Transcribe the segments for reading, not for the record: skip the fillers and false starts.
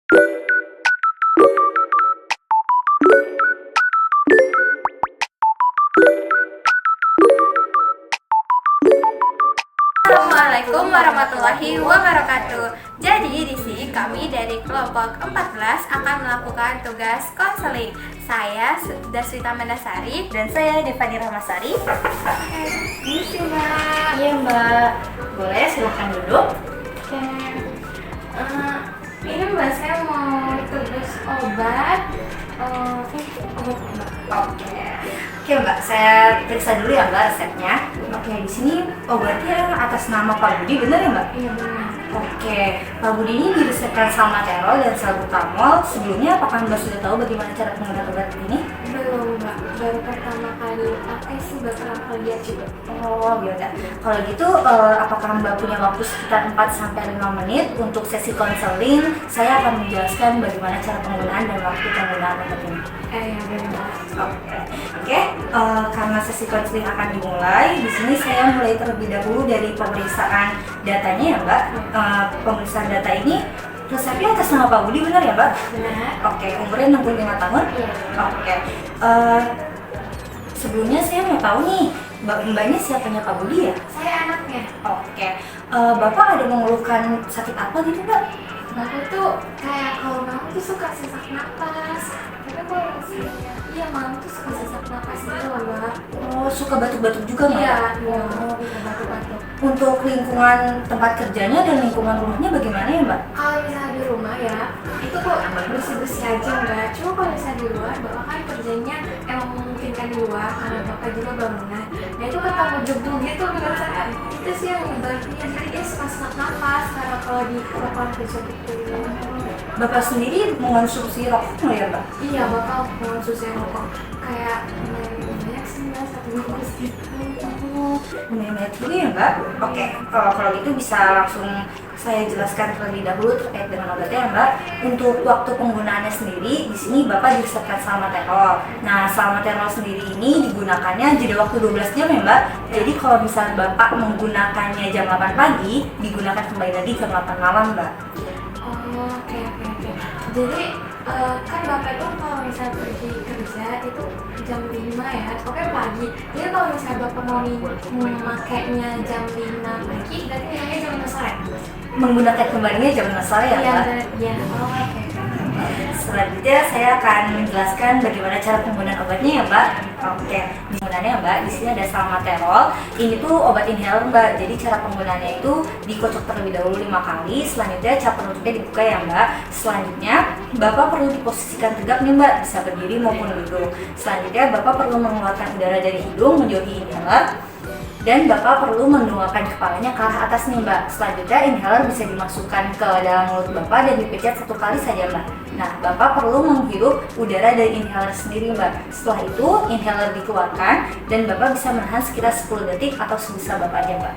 Assalamualaikum warahmatullahi wabarakatuh. Jadi di sini kami dari kelompok 14 akan melakukan tugas konseling. Saya Daswita Mandasari Dan saya Devani Ramasari. Ini sih Mbak. Iya Mbak, boleh silahkan duduk. Oke. Ini Mbak, saya mau tugas obat. Obat Mbak. Oke Mbak, saya periksa dulu ya Mbak resepnya. Oke, di sini obatnya atas nama Pak Budi, benar ya Mbak? Iya benar. Oke, Pak Budi ini diresepkan salmeterol dan salbutamol. Sebelumnya apakah Mbak sudah tahu bagaimana cara penggunaan obat ini? Belum Mbak, baru pertama kali pakai sih, bakal lihat juga. Oh, yaudah. Kalau gitu, apakah Mbak punya waktu sekitar 4-5 menit untuk sesi konseling? Saya akan menjelaskan bagaimana cara penggunaan dan waktu penggunaan obat ini. Ya benar. Oke, karena sesi konseling akan dimulai, di sini saya mulai terlebih dahulu dari pemeriksaan datanya ya Mbak. Pemeriksaan data ini resepnya atas nama Pak Budi, benar ya Mbak? Benar. Oke, umurnya 65 tahun? Iya. Oke, sebelumnya saya mau tahu nih, Mbaknya siapanya Pak Budi ya? Saya anaknya. Oke, Bapak ada mengeluhkan sakit apa gitu Mbak? Aku tuh kayak kalau malam tuh suka sesak napas. Tapi kalau misalnya iya malam tuh suka sesak napas gitu loh Mbak. Oh, suka batuk-batuk juga Mbak? Iya, Oh. iya batuk-batuk. Untuk lingkungan tempat kerjanya dan lingkungan rumahnya bagaimana ya Mbak? Kalau misalnya di rumah ya, itu kok bersih-bersih aja Mbak. Cuma kalau misalnya di luar, Bapak kan kerjanya emang memungkinkan di luar karena Bapak juga bangunan. Nah itu kan takut debu gitu menurut saya. Itu sih yang nyebabnya, jadi dia suka sesak napas karena kalau di lapangan kerja gitu. Bapak sendiri mengonsumsi rokok nggak ya Mbak? Iya, Bapak mengonsumsi rokok kayak banyak sih Mbak, 1 bungkus gitu. Mengenai dulu ya Mbak? Oke, kalau gitu bisa langsung saya jelaskan terlebih dahulu terkait dengan obatnya ya Mbak. Untuk waktu penggunaannya sendiri, di sini Bapak diresepkan salmeterol. Nah, salmeterol sendiri ini digunakannya jeda waktu 12 jam ya Mbak. Jadi kalau misalnya Bapak menggunakannya jam 8 pagi, digunakan kembali lagi jam 8 malam Mbak. Oke. Jadi kan Bapak itu kalau misalnya pergi kerja itu jam 5 ya, pokoknya pagi. Jadi kalau misalnya Bapak mau memakainya jam 5 pagi, berarti minumnya jam 5 sore. Menggunakan kembalinya jam 6 sore ya Mbak. Iya. Oke. Selanjutnya saya akan menjelaskan bagaimana cara penggunaan obatnya ya Mbak. Oke, penggunaannya ya Mbak, di sini ada salmeterol. Ini tuh obat inhaler Mbak. Jadi cara penggunaannya itu dikocok terlebih dahulu 5 kali. Selanjutnya cap penutupnya dibuka ya Mbak. Selanjutnya Bapak perlu diposisikan tegak nih Mbak, bisa berdiri maupun duduk. Selanjutnya Bapak perlu mengeluarkan udara dari hidung menjauhi inhaler. Dan Bapak perlu menundukkan kepalanya ke arah atas nih Mbak. Selanjutnya inhaler bisa dimasukkan ke dalam mulut Bapak dan dipencet 1 kali saja Mbak. Nah, Bapak perlu menghirup udara dari inhaler sendiri Mbak. Setelah itu inhaler dikeluarkan dan Bapak bisa menahan sekitar 10 detik atau sebisa Bapak aja Mbak.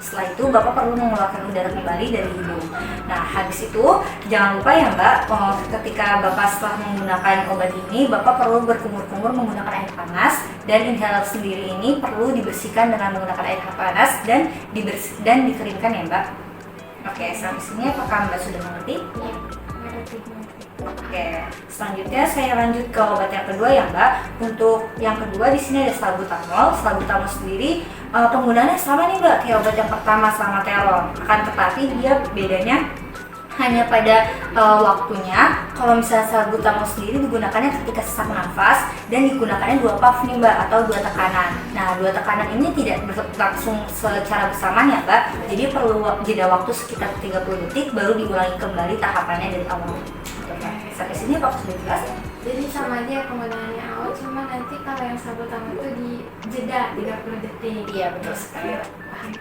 Setelah itu Bapak perlu mengeluarkan udara kembali dari hidung. Nah, habis itu jangan lupa ya Mbak, ketika Bapak setelah menggunakan obat ini, Bapak perlu berkumur-kumur menggunakan air panas. Dan inhaler sendiri ini perlu dibersihkan dengan menggunakan air panas dan dikeringkan ya Mbak. Oke, sampai sini apakah Mbak sudah mengerti? Iya, ngerti. Oke, selanjutnya saya lanjut ke obat yang kedua ya Mbak. Untuk yang kedua di sini ada salbutamol. Salbutamol sendiri penggunaannya sama nih Mbak kayak obat yang pertama salmeterol. Akan tetapi dia bedanya hanya pada waktunya. Kalau misalnya salbutamol sendiri digunakannya ketika sesak nafas dan digunakannya 2 puff nih Mbak atau 2 tekanan. Nah, 2 tekanan ini tidak berlangsung secara bersamaan ya Mbak. Jadi perlu jeda waktu sekitar 30 detik baru diulangi kembali tahapannya dari awal. Sampai sini Pak sudah jelas? Jadi sama aja penggunaannya awal, cuma nanti kalau yang salbutamol itu di jeda 30 detik. Iya, betul sekali. Paham.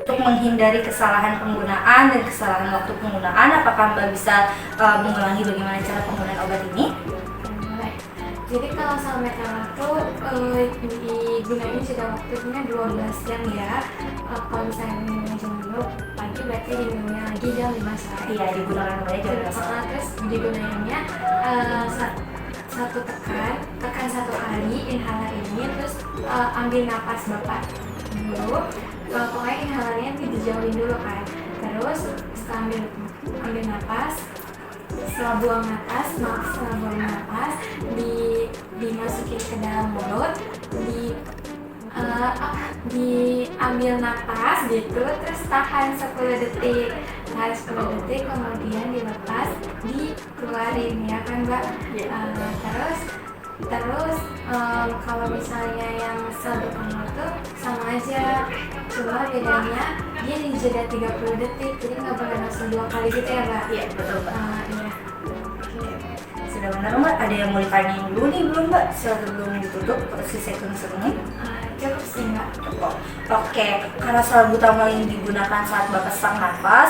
Untuk menghindari kesalahan penggunaan dan kesalahan waktu penggunaan, apakah Mbak bisa mengulangi bagaimana cara penggunaan obat ini? Mulai. Jadi kalau salmeterol itu digunakan jeda waktunya 12 jam ya. Kalau misalnya minumnya jam 2 pagi berarti diminumnya lagi jam 5 sore. Iya, digunakan kembali jam 12 sore. Terus digunakannya tekan 1 kali inhaler ini, terus ambil napas Bapak dulu. Pokoknya inhalernya dijauhin dulu kan. Terus setelah ambil napas setelah buang napas dimasukin ke dalam mulut, diambil napas gitu, terus tahan 10 detik, kemudian dilepas, dikeluarin ya kan Mbak. Terus kalau misalnya yang serbuk mulut tuh sama aja, cuma bedanya dia dijeda 30 detik, jadi nggak boleh langsung 2 kali gitu ya Mbak. Iya, betul Mbak. Iya. Sudah benar Mbak, ada yang mau ditanyain dulu nih belum Mbak sebelum ditutup si second-secondnya? Cukup sih Mbak. Cukup. Oke, karena salbutamol ini digunakan saat Bapak sesak nafas,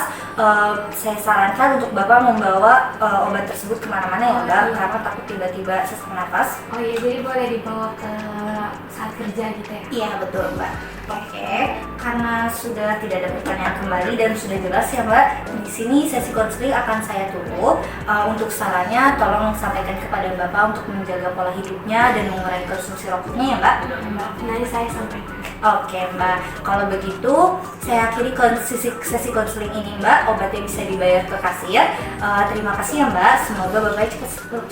saya sarankan untuk Bapak membawa obat tersebut kemana-mana ya Mbak, Iya. karena takut tiba-tiba sesak nafas. Oh iya, jadi boleh dibawa ke saat kerja gitu ya? Iya betul Mbak. Oke, karena sudah tidak ada pertanyaan kembali dan sudah jelas ya Mbak, di sini sesi konseling akan saya tutup. Untuk sarannya, tolong sampaikan kepada Bapak untuk menjaga pola hidupnya dan mengurangi konsumsi rokoknya ya Mbak. Nanti saya sampaikan. Oke Mbak, kalau begitu saya akhiri sesi konseling ini Mbak. Obatnya bisa dibayar ke kasir. Terima kasih ya Mbak, semoga Bapak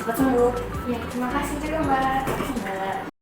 cepat sembuh. Ya, terima kasih juga Mbak. Mbak.